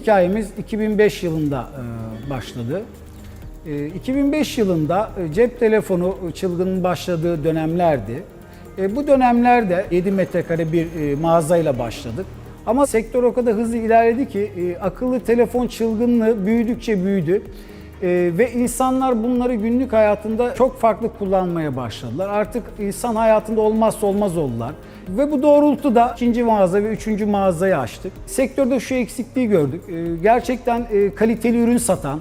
hikayemiz 2005 yılında başladı. 2005 yılında cep telefonu çılgının başladığı dönemlerdi. Bu dönemlerde 7 metrekare bir mağazayla başladık. Ama sektör o kadar hızlı ilerledi ki akıllı telefon çılgınlığı büyüdükçe büyüdü. Ve insanlar bunları günlük hayatında çok farklı kullanmaya başladılar. Artık insan hayatında olmazsa olmaz oldular. Ve bu doğrultuda ikinci mağaza ve üçüncü mağazayı açtık. Sektörde şu eksikliği gördük. Gerçekten kaliteli ürün satan,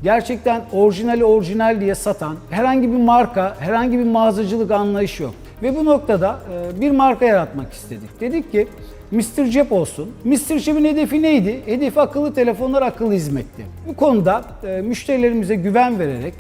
gerçekten orijinal diye satan herhangi bir marka, herhangi bir mağazacılık anlayışı yok. Ve bu noktada bir marka yaratmak istedik. Dedik ki Mr. Cep olsun. Mr. Cep'in hedefi neydi? Hedefi akıllı telefonlar, akıllı hizmetti. Bu konuda müşterilerimize güven vererek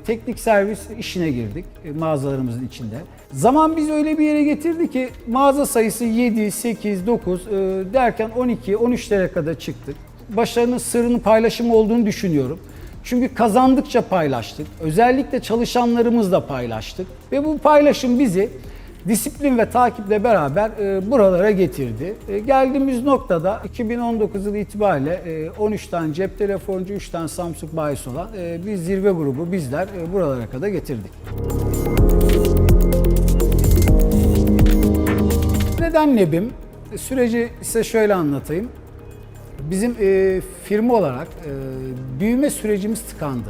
teknik servis işine girdik mağazalarımızın içinde. Zaman bizi öyle bir yere getirdi ki mağaza sayısı 7, 8, 9 derken 12, 13'lere kadar çıktık. Başarının sırrının paylaşımı olduğunu düşünüyorum. Çünkü kazandıkça paylaştık. Özellikle çalışanlarımızla paylaştık. Ve bu paylaşım bizi disiplin ve takiple beraber buralara getirdi. Geldiğimiz noktada 2019 yılı itibariyle 13 tane cep telefoncu, 3 tane Samsung bayisi olan bir zirve grubu bizler buralara kadar getirdik. Neden Nebim? Süreci size şöyle anlatayım. Bizim firma olarak büyüme sürecimiz tıkandı.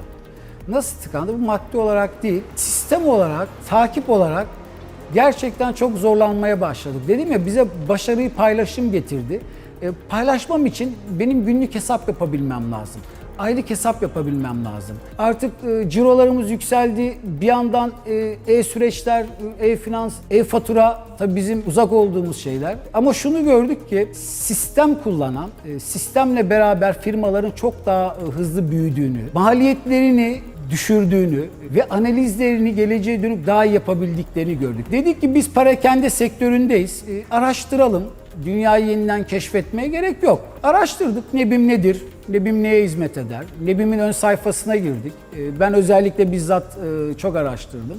Nasıl tıkandı? Bu maddi olarak değil, sistem olarak, takip olarak gerçekten çok zorlanmaya başladık. Dedim ya, bize başarıyı paylaşım getirdi. Paylaşmam için benim günlük hesap yapabilmem lazım. Aylık hesap yapabilmem lazım. Artık cirolarımız yükseldi. Bir yandan e-süreçler, e-finans, e-fatura tabii bizim uzak olduğumuz şeyler. Ama şunu gördük ki sistem kullanan, sistemle beraber firmaların çok daha hızlı büyüdüğünü, maliyetlerini düşürdüğünü ve analizlerini geleceğe dönük daha iyi yapabildiklerini gördük. Dedik ki biz perakende sektöründeyiz. Araştıralım. Dünyayı yeniden keşfetmeye gerek yok. Araştırdık. Nebim nedir? Nebim neye hizmet eder? Nebim'in ön sayfasına girdik. Ben özellikle bizzat çok araştırdım.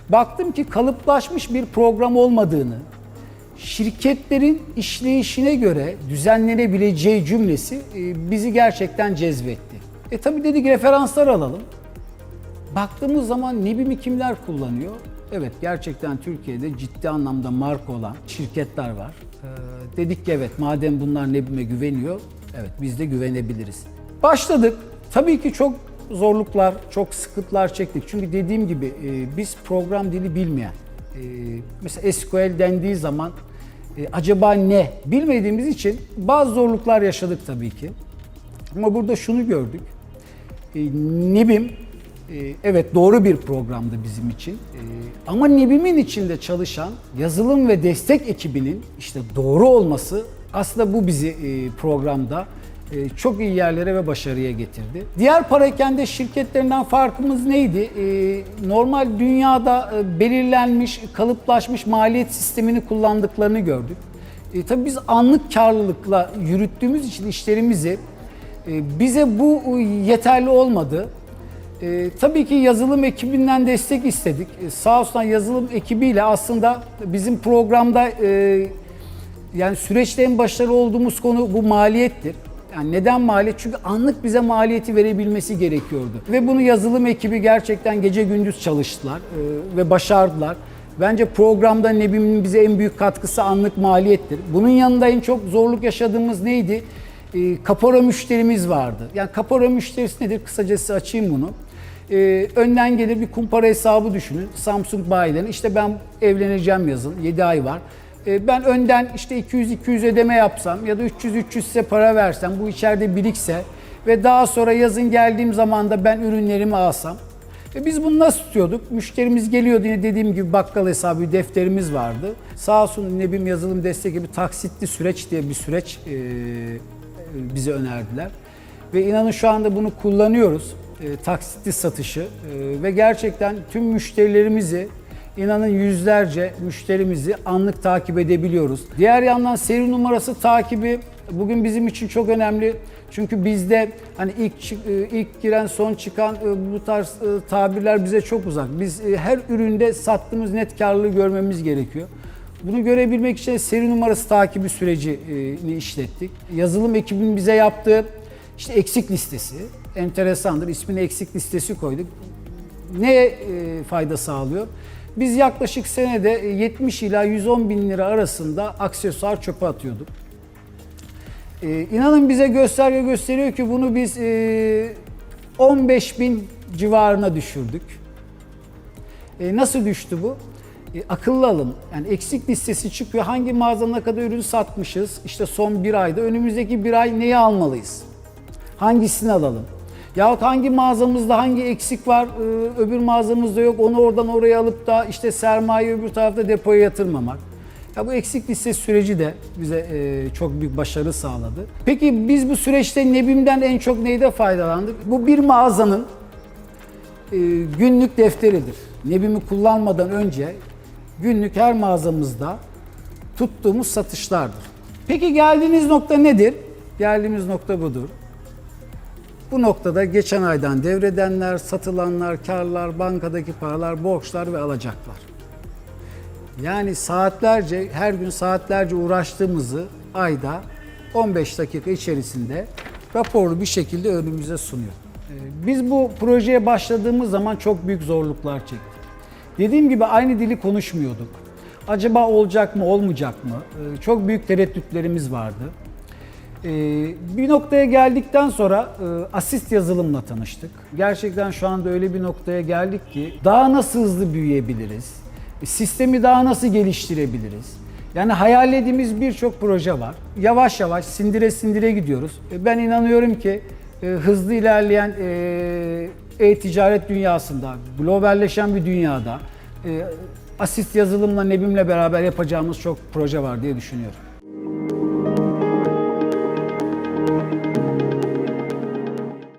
Baktım ki kalıplaşmış bir program olmadığını, şirketlerin işleyişine göre düzenlenebileceği cümlesi bizi gerçekten cezbetti. Tabii dedik referanslar alalım. Baktığımız zaman Nebim'i kimler kullanıyor? Evet, gerçekten Türkiye'de ciddi anlamda marka olan şirketler var. Dedik ki evet, madem bunlar Nebim'e güveniyor, evet biz de güvenebiliriz. Başladık. Tabii ki çok zorluklar, çok sıkıntılar çektik. Çünkü dediğim gibi biz program dili bilmeyen, mesela SQL dendiği zaman acaba ne bilmediğimiz için bazı zorluklar yaşadık tabii ki. Ama burada şunu gördük. Nebim evet doğru bir programdı bizim için. Ama Nebim'in içinde çalışan yazılım ve destek ekibinin işte doğru olması aslında bu bizi programda çok iyi yerlere ve başarıya getirdi. Diğer perakende şirketlerinden farkımız neydi? Normal dünyada belirlenmiş, kalıplaşmış maliyet sistemini kullandıklarını gördük. Tabii biz anlık karlılıkla yürüttüğümüz için işlerimizi bize bu yeterli olmadı. Tabii ki yazılım ekibinden destek istedik. Sağ olsun yazılım ekibiyle aslında bizim programda yani süreçte en başarılı olduğumuz konu bu maliyettir. Yani neden maliyet? Çünkü anlık bize maliyeti verebilmesi gerekiyordu. Ve bunu yazılım ekibi gerçekten gece gündüz çalıştılar ve başardılar. Bence programda Nebim'in bize en büyük katkısı anlık maliyettir. Bunun yanında en çok zorluk yaşadığımız neydi? Kapora müşterimiz vardı. Yani kapora müşterisi nedir? Kısacası açayım bunu. Önden gelir bir kumpara hesabı düşünün. Samsung bayilerin. İşte ben evleneceğim yazın. 7 ay var. Ben önden işte 200-200 ödeme yapsam ya da 300-300 size para versem, bu içeride birikse ve daha sonra yazın geldiğim zaman da ben ürünlerimi alsam. Biz bunu nasıl tutuyorduk? Müşterimiz geliyordu, yine dediğim gibi bakkal hesabı bir defterimiz vardı. Sağ olsun Nebim yazılım destek gibi taksitli süreç diye bir süreç bize önerdiler. Ve inanın şu anda bunu kullanıyoruz. Taksitli satışı ve gerçekten tüm müşterilerimizi, inanın yüzlerce müşterimizi anlık takip edebiliyoruz. Diğer yandan seri numarası takibi bugün bizim için çok önemli. Çünkü bizde hani ilk giren son çıkan bu tarz tabirler bize çok uzak. Biz her üründe sattığımız net karlılığı görmemiz gerekiyor. Bunu görebilmek için seri numarası takibi sürecini işlettik. Yazılım ekibinin bize yaptığı İşte eksik listesi, enteresandır. İsmini eksik listesi koyduk. Neye fayda sağlıyor? Biz yaklaşık senede 70 ila 110 bin lira arasında aksesuar çöpe atıyorduk. İnanın bize gösterge gösteriyor ki bunu biz 15 bin civarına düşürdük. Nasıl düştü bu? Akıllı alım. Yani eksik listesi çıkıyor. Hangi mağazana kadar ürün satmışız? İşte son bir ayda. Önümüzdeki bir ay neyi almalıyız? Hangisini alalım? Yahut hangi mağazamızda hangi eksik var, öbür mağazamızda yok. Onu oradan oraya alıp da işte sermaye öbür tarafta depoya yatırmamak. Ya bu eksik liste süreci de bize çok büyük başarı sağladı. Peki biz bu süreçte Nebim'den en çok neyde faydalandık? Bu bir mağazanın günlük defteridir. Nebim'i kullanmadan önce günlük her mağazamızda tuttuğumuz satışlardır. Peki geldiğimiz nokta nedir? Geldiğimiz nokta budur. Bu noktada geçen aydan devredenler, satılanlar, karlar, bankadaki paralar, borçlar ve alacaklar. Yani saatlerce, her gün saatlerce uğraştığımızı ayda 15 dakika içerisinde raporlu bir şekilde önümüze sunuyor. Biz bu projeye başladığımız zaman çok büyük zorluklar çektik. Dediğim gibi aynı dili konuşmuyorduk. Acaba olacak mı, olmayacak mı? Çok büyük tereddütlerimiz vardı. Bir noktaya geldikten sonra asist yazılımla tanıştık. Gerçekten şu anda öyle bir noktaya geldik ki daha nasıl hızlı büyüyebiliriz? Sistemi daha nasıl geliştirebiliriz? Yani hayallediğimiz birçok proje var. Yavaş yavaş sindire sindire gidiyoruz. Ben inanıyorum ki hızlı ilerleyen e-ticaret dünyasında, globalleşen bir dünyada asist yazılımla Nebim'le beraber yapacağımız çok proje var diye düşünüyorum.